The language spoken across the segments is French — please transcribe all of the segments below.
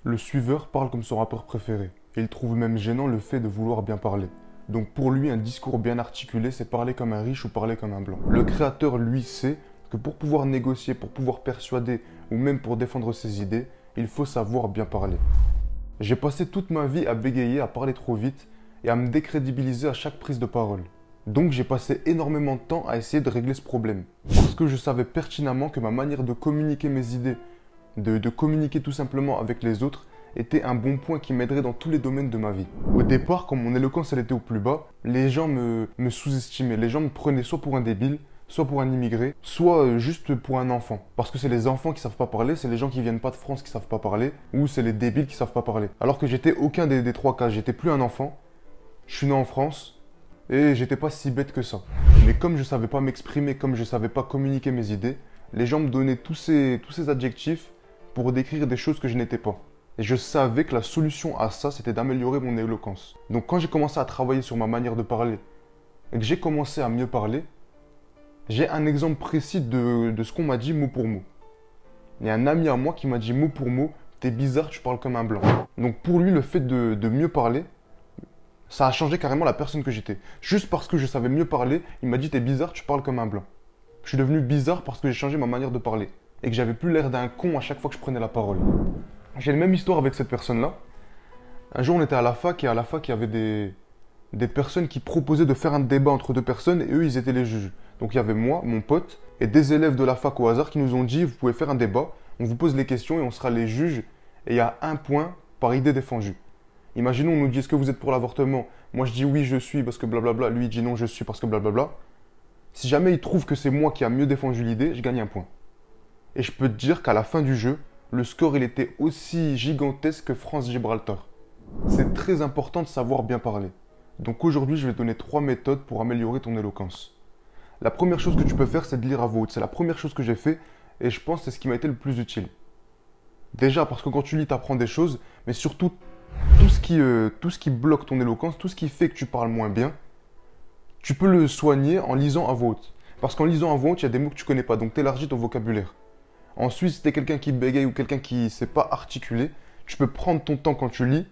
Le suiveur parle comme son rappeur préféré, et il trouve même gênant le fait de vouloir bien parler. Donc pour lui, un discours bien articulé, c'est parler comme un riche ou parler comme un blanc. Le créateur, lui, sait que pour pouvoir négocier, pour pouvoir persuader, ou même pour défendre ses idées, il faut savoir bien parler. J'ai passé toute ma vie à bégayer, à parler trop vite, et à me décrédibiliser à chaque prise de parole. Donc j'ai passé énormément de temps à essayer de régler ce problème. Parce que je savais pertinemment que ma manière de communiquer mes idées, de communiquer tout simplement avec les autres, était un bon point qui m'aiderait dans tous les domaines de ma vie. Au départ, quand mon éloquence elle était au plus bas, les gens me sous-estimaient. Les gens me prenaient soit pour un débile, soit pour un immigré, soit juste pour un enfant. Parce que c'est les enfants qui savent pas parler, c'est les gens qui viennent pas de France qui savent pas parler, ou c'est les débiles qui savent pas parler. Alors que j'étais aucun des trois cas, j'étais plus un enfant, je suis né en France, et j'étais pas si bête que ça. Mais comme je savais pas m'exprimer, comme je savais pas communiquer mes idées, les gens me donnaient tous ces adjectifs pour décrire des choses que je n'étais pas. Et je savais que la solution à ça, c'était d'améliorer mon éloquence. Donc quand j'ai commencé à travailler sur ma manière de parler, et que j'ai commencé à mieux parler, j'ai un exemple précis de ce qu'on m'a dit mot pour mot. Il y a un ami à moi qui m'a dit mot pour mot, t'es bizarre, tu parles comme un blanc. Donc pour lui, le fait de mieux parler, ça a changé carrément la personne que j'étais. Juste parce que je savais mieux parler, il m'a dit t'es bizarre, tu parles comme un blanc. Je suis devenu bizarre parce que j'ai changé ma manière de parler. Et que j'avais plus l'air d'un con à chaque fois que je prenais la parole. J'ai la même histoire avec cette personne-là. Un jour, on était à la fac et à la fac, il y avait des personnes qui proposaient de faire un débat entre deux personnes et eux, ils étaient les juges. Donc il y avait moi, mon pote et des élèves de la fac au hasard qui nous ont dit vous pouvez faire un débat, on vous pose les questions et on sera les juges et il y a un point par idée défendue. Imaginons, on nous dit est-ce que vous êtes pour l'avortement? Moi je dis oui, je suis parce que blablabla. Lui il dit non, je suis parce que blablabla. Si jamais il trouve que c'est moi qui a mieux défendu l'idée, je gagne un point. Et je peux te dire qu'à la fin du jeu, le score il était aussi gigantesque que France-Gibraltar. C'est très important de savoir bien parler. Donc aujourd'hui, je vais te donner 3 méthodes pour améliorer ton éloquence. La première chose que tu peux faire, c'est de lire à voix haute. C'est la première chose que j'ai fait et je pense que c'est ce qui m'a été le plus utile. Déjà parce que quand tu lis, tu apprends des choses, mais surtout tout ce qui bloque ton éloquence, tout ce qui fait que tu parles moins bien, tu peux le soigner en lisant à voix haute. Parce qu'en lisant à voix haute, il y a des mots que tu connais pas, donc tu élargis ton vocabulaire. Ensuite, si tu es quelqu'un qui bégaye ou quelqu'un qui ne sait pas articuler, tu peux prendre ton temps quand tu lis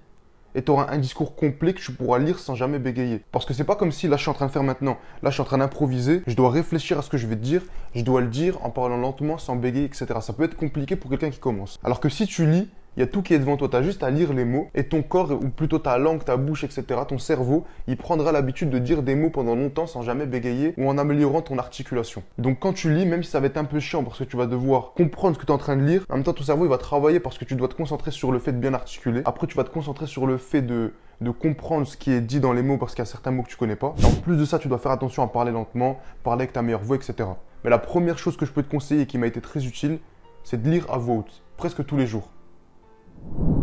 et tu auras un discours complet que tu pourras lire sans jamais bégayer. Parce que c'est pas comme si là je suis en train de faire maintenant, là je suis en train d'improviser, je dois réfléchir à ce que je vais te dire, je dois le dire en parlant lentement, sans bégayer, etc. Ça peut être compliqué pour quelqu'un qui commence. Alors que si tu lis, il y a tout qui est devant toi, tu as juste à lire les mots et ton corps, ou plutôt ta langue, ta bouche, etc., ton cerveau, il prendra l'habitude de dire des mots pendant longtemps sans jamais bégayer ou en améliorant ton articulation. Donc quand tu lis, même si ça va être un peu chiant parce que tu vas devoir comprendre ce que tu es en train de lire, en même temps ton cerveau il va travailler parce que tu dois te concentrer sur le fait de bien articuler. Après tu vas te concentrer sur le fait de comprendre ce qui est dit dans les mots parce qu'il y a certains mots que tu connais pas. Et en plus de ça, tu dois faire attention à parler lentement, parler avec ta meilleure voix, etc. Mais la première chose que je peux te conseiller et qui m'a été très utile, c'est de lire à voix haute, presque tous les jours.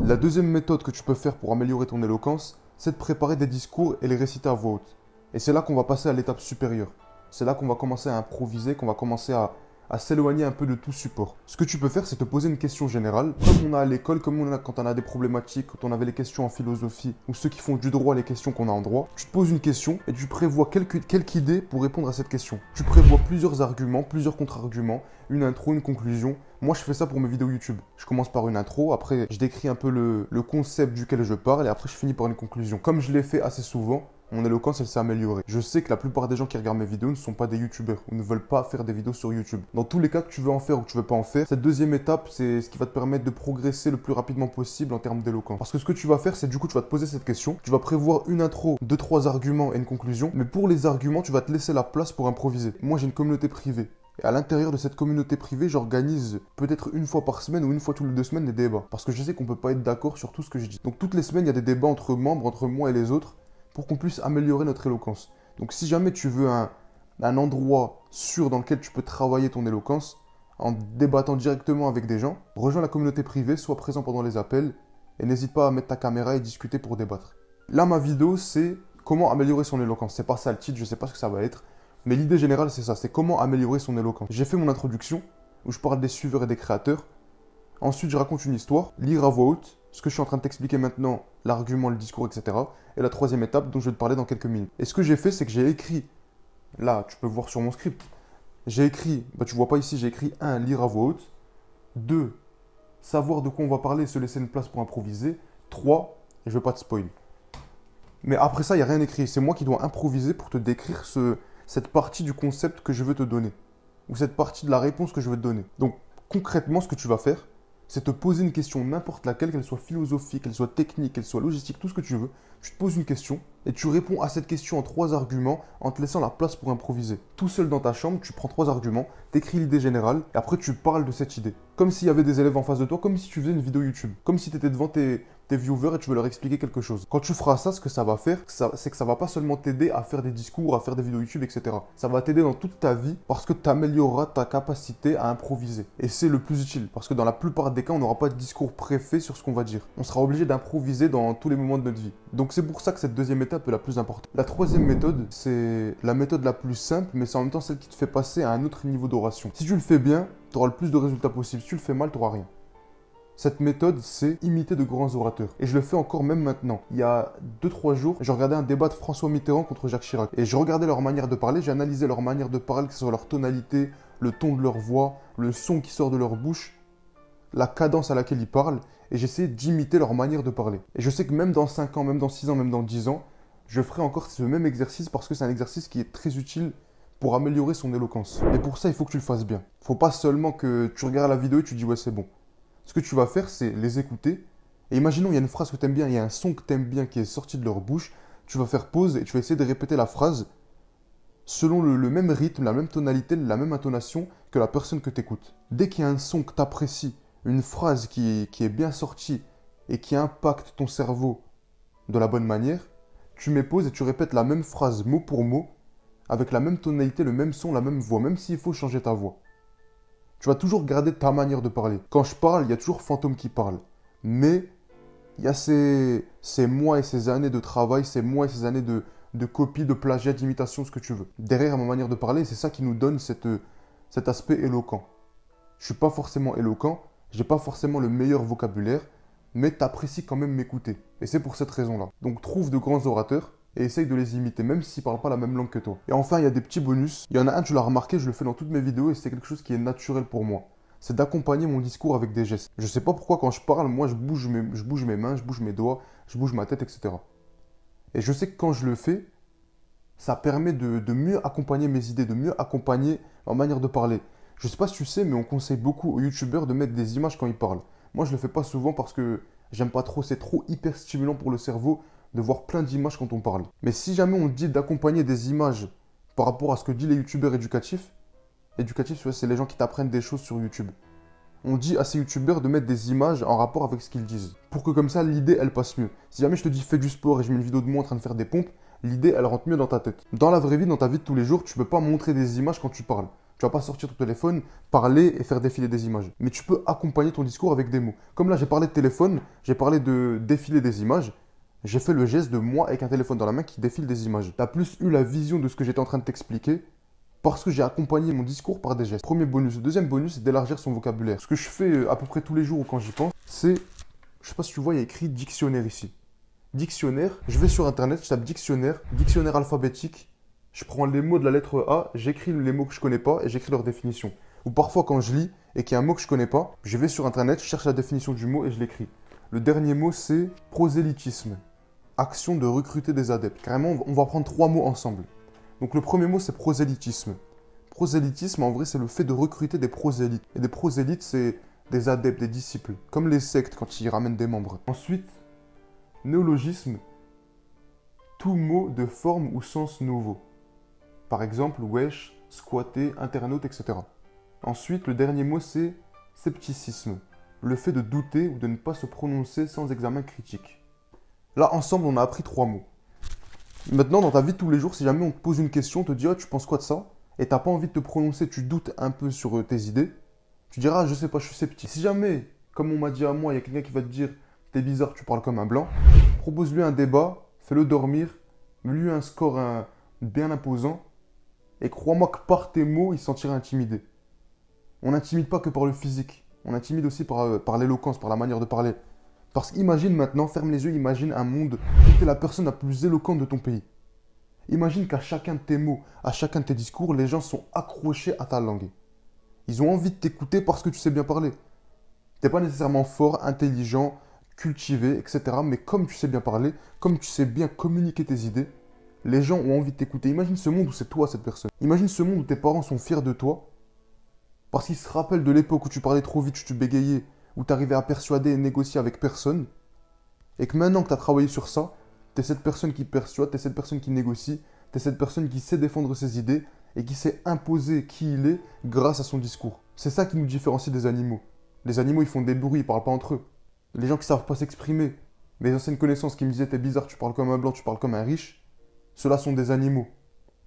La deuxième méthode que tu peux faire pour améliorer ton éloquence, c'est de préparer des discours et les réciter à voix haute. Et c'est là qu'on va passer à l'étape supérieure. C'est là qu'on va commencer à improviser, qu'on va commencer à s'éloigner un peu de tout support. Ce que tu peux faire, c'est te poser une question générale, comme on a à l'école, comme on a quand on a des problématiques, quand on avait les questions en philosophie, ou ceux qui font du droit, les questions qu'on a en droit. Tu te poses une question et tu prévois quelques idées pour répondre à cette question. Tu prévois plusieurs arguments, plusieurs contre-arguments, une intro, une conclusion. Moi, je fais ça pour mes vidéos YouTube. Je commence par une intro, après je décris un peu le concept duquel je parle, et après je finis par une conclusion. Comme je l'ai fait assez souvent, mon éloquence, elle s'est améliorée. Je sais que la plupart des gens qui regardent mes vidéos ne sont pas des youtubeurs ou ne veulent pas faire des vidéos sur YouTube. Dans tous les cas que tu veux en faire ou que tu veux pas en faire, cette deuxième étape, c'est ce qui va te permettre de progresser le plus rapidement possible en termes d'éloquence. Parce que ce que tu vas faire, c'est du coup, tu vas te poser cette question, tu vas prévoir une intro, deux, trois arguments et une conclusion, mais pour les arguments, tu vas te laisser la place pour improviser. Moi, j'ai une communauté privée. Et à l'intérieur de cette communauté privée, j'organise peut-être une fois par semaine ou une fois toutes les 2 semaines des débats. Parce que je sais qu'on peut pas être d'accord sur tout ce que je dis. Donc toutes les semaines, il y a des débats entre membres, entre moi et les autres, pour qu'on puisse améliorer notre éloquence. Donc si jamais tu veux un endroit sûr dans lequel tu peux travailler ton éloquence, en débattant directement avec des gens, rejoins la communauté privée, sois présent pendant les appels, et n'hésite pas à mettre ta caméra et discuter pour débattre. Là, ma vidéo, c'est comment améliorer son éloquence. C'est pas ça le titre, je sais pas ce que ça va être. Mais l'idée générale, c'est ça, c'est comment améliorer son éloquence. J'ai fait mon introduction, où je parle des suiveurs et des créateurs. Ensuite, je raconte une histoire, lire à voix haute, ce que je suis en train de t'expliquer maintenant, l'argument, le discours, etc. Et la troisième étape, dont je vais te parler dans quelques minutes. Et ce que j'ai fait, c'est que j'ai écrit, là, tu peux voir sur mon script, j'ai écrit, tu vois pas ici, j'ai écrit 1, lire à voix haute, 2, savoir de quoi on va parler et se laisser une place pour improviser. 3, et je ne veux pas te spoil. Mais après ça, il n'y a rien écrit. C'est moi qui dois improviser pour te décrire cette partie du concept que je veux te donner. Ou cette partie de la réponse que je veux te donner. Donc, concrètement, ce que tu vas faire, c'est te poser une question, n'importe laquelle, qu'elle soit philosophique, qu'elle soit technique, qu'elle soit logistique, tout ce que tu veux. Tu te poses une question et tu réponds à cette question en 3 arguments en te laissant la place pour improviser. Tout seul dans ta chambre, tu prends 3 arguments, t'écris l'idée générale et après tu parles de cette idée. Comme s'il y avait des élèves en face de toi, comme si tu faisais une vidéo YouTube. Comme si tu étais devant tes viewers et tu veux leur expliquer quelque chose. Quand tu feras ça, ce que ça va faire, c'est que ça va pas seulement t'aider à faire des discours, à faire des vidéos YouTube, etc. Ça va t'aider dans toute ta vie parce que tu amélioreras ta capacité à improviser. Et c'est le plus utile parce que dans la plupart des cas, on n'aura pas de discours préfet sur ce qu'on va dire. On sera obligé d'improviser dans tous les moments de notre vie. Donc c'est pour ça que cette deuxième étape est la plus importante. La troisième méthode, c'est la méthode la plus simple, mais c'est en même temps celle qui te fait passer à un autre niveau d'oration. Si tu le fais bien, tu auras le plus de résultats possible. Si tu le fais mal, tu n'auras rien. Cette méthode, c'est imiter de grands orateurs. Et je le fais encore même maintenant. Il y a 2-3 jours, je regardais un débat de François Mitterrand contre Jacques Chirac. Et je regardais leur manière de parler, j'ai analysé leur manière de parler, que ce soit leur tonalité, le ton de leur voix, le son qui sort de leur bouche, la cadence à laquelle ils parlent. Et j'essaie d'imiter leur manière de parler. Et je sais que même dans 5 ans, même dans 6 ans, même dans 10 ans, je ferai encore ce même exercice parce que c'est un exercice qui est très utile pour améliorer son éloquence. Et pour ça, il faut que tu le fasses bien. Il ne faut pas seulement que tu regardes la vidéo et tu dis ouais c'est bon. Ce que tu vas faire, c'est les écouter. Et imaginons, il y a une phrase que tu aimes bien, il y a un son que tu aimes bien qui est sorti de leur bouche. Tu vas faire pause et tu vas essayer de répéter la phrase selon le même rythme, la même tonalité, la même intonation que la personne que tu écoutes. Dès qu'il y a un son que tu apprécies, une phrase qui est bien sortie et qui impacte ton cerveau de la bonne manière, tu mets pause et tu répètes la même phrase mot pour mot avec la même tonalité, le même son, la même voix, même s'il faut changer ta voix. Tu vas toujours garder ta manière de parler. Quand je parle, il y a toujours fantôme qui parle. Mais il y a ces mois et ces années de travail, ces mois et ces années de copie, de plagiat, d'imitation, ce que tu veux. Derrière ma manière de parler, c'est ça qui nous donne cet aspect éloquent. Je ne suis pas forcément éloquent, je n'ai pas forcément le meilleur vocabulaire, mais tu apprécies quand même m'écouter. Et c'est pour cette raison-là. Donc trouve de grands orateurs et essaye de les imiter, même s'ils ne parlent pas la même langue que toi. Et enfin, il y a des petits bonus. Il y en a un, tu l'as remarqué, je le fais dans toutes mes vidéos et c'est quelque chose qui est naturel pour moi. C'est d'accompagner mon discours avec des gestes. Je ne sais pas pourquoi quand je parle, moi je bouge mes mains, je bouge mes doigts, je bouge ma tête, etc. Et je sais que quand je le fais, ça permet de mieux accompagner mes idées, de mieux accompagner ma manière de parler. Je ne sais pas si tu sais, mais on conseille beaucoup aux youtubeurs de mettre des images quand ils parlent. Moi, je ne le fais pas souvent parce que j'aime pas trop, c'est trop hyper stimulant pour le cerveau de voir plein d'images quand on parle. Mais si jamais on dit d'accompagner des images par rapport à ce que disent les youtubeurs éducatifs, c'est les gens qui t'apprennent des choses sur YouTube. On dit à ces youtubeurs de mettre des images en rapport avec ce qu'ils disent. Pour que comme ça, l'idée, elle passe mieux. Si jamais je te dis fais du sport et je mets une vidéo de moi en train de faire des pompes, l'idée, elle rentre mieux dans ta tête. Dans la vraie vie, dans ta vie de tous les jours, tu ne peux pas montrer des images quand tu parles. Tu vas pas sortir ton téléphone, parler et faire défiler des images. Mais tu peux accompagner ton discours avec des mots. Comme là, j'ai parlé de téléphone, j'ai parlé de défiler des images. J'ai fait le geste de moi avec un téléphone dans la main qui défile des images. Tu as plus eu la vision de ce que j'étais en train de t'expliquer parce que j'ai accompagné mon discours par des gestes. Premier bonus. Le deuxième bonus, c'est d'élargir son vocabulaire. Ce que je fais à peu près tous les jours quand j'y pense, c'est, je sais pas si tu vois, il y a écrit dictionnaire ici. Dictionnaire, je vais sur internet, je tape dictionnaire, dictionnaire alphabétique, je prends les mots de la lettre A, j'écris les mots que je connais pas et j'écris leur définition. Ou parfois quand je lis et qu'il y a un mot que je connais pas, je vais sur internet, je cherche la définition du mot et je l'écris. Le dernier mot, c'est prosélytisme. Action de recruter des adeptes. Carrément, on va prendre 3 mots ensemble. Donc le premier mot, c'est prosélytisme. Prosélytisme, en vrai, c'est le fait de recruter des prosélytes. Et des prosélytes, c'est des adeptes, des disciples. Comme les sectes quand ils ramènent des membres. Ensuite, néologisme. Tout mot de forme ou sens nouveau. Par exemple, wesh, squatter, internaute, etc. Ensuite, le dernier mot, c'est scepticisme. Le fait de douter ou de ne pas se prononcer sans examen critique. Là, ensemble, on a appris 3 mots. Maintenant, dans ta vie de tous les jours, si jamais on te pose une question, on te dit « Oh, tu penses quoi de ça ?» et tu n'as pas envie de te prononcer, tu doutes un peu sur tes idées, tu diras « Je sais pas, je suis sceptique ». Si jamais, comme on m'a dit à moi, il y a quelqu'un qui va te dire « T'es bizarre, tu parles comme un blanc », propose-lui un débat, fais-le dormir, mets-lui un score bien imposant, et crois-moi que par tes mots, il se sentira intimidé. On n'intimide pas que par le physique, on intimide aussi par l'éloquence, par la manière de parler. Parce qu'imagine maintenant, ferme les yeux, imagine un monde où tu es la personne la plus éloquente de ton pays. Imagine qu'à chacun de tes mots, à chacun de tes discours, les gens sont accrochés à ta langue. Ils ont envie de t'écouter parce que tu sais bien parler. T'es pas nécessairement fort, intelligent, cultivé, etc. Mais comme tu sais bien parler, comme tu sais bien communiquer tes idées, les gens ont envie de t'écouter. Imagine ce monde où c'est toi cette personne. Imagine ce monde où tes parents sont fiers de toi parce qu'ils se rappellent de l'époque où tu parlais trop vite, où tu bégayais, où tu arrivais à persuader et négocier avec personne. Et que maintenant que tu as travaillé sur ça, tu es cette personne qui persuade, tu es cette personne qui négocie, tu es cette personne qui sait défendre ses idées et qui sait imposer qui il est grâce à son discours. C'est ça qui nous différencie des animaux. Les animaux, ils font des bruits, ils parlent pas entre eux. Les gens qui savent pas s'exprimer, mes anciennes connaissances qui me disaient t'es bizarre, tu parles comme un blanc, tu parles comme un riche, ceux-là sont des animaux.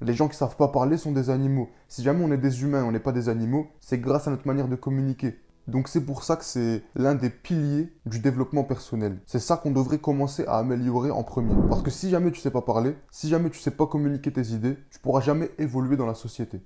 Les gens qui savent pas parler sont des animaux. Si jamais on est des humains, on n'est pas des animaux, c'est grâce à notre manière de communiquer. Donc c'est pour ça que c'est l'un des piliers du développement personnel. C'est ça qu'on devrait commencer à améliorer en premier. Parce que si jamais tu sais pas parler, si jamais tu sais pas communiquer tes idées, tu pourras jamais évoluer dans la société.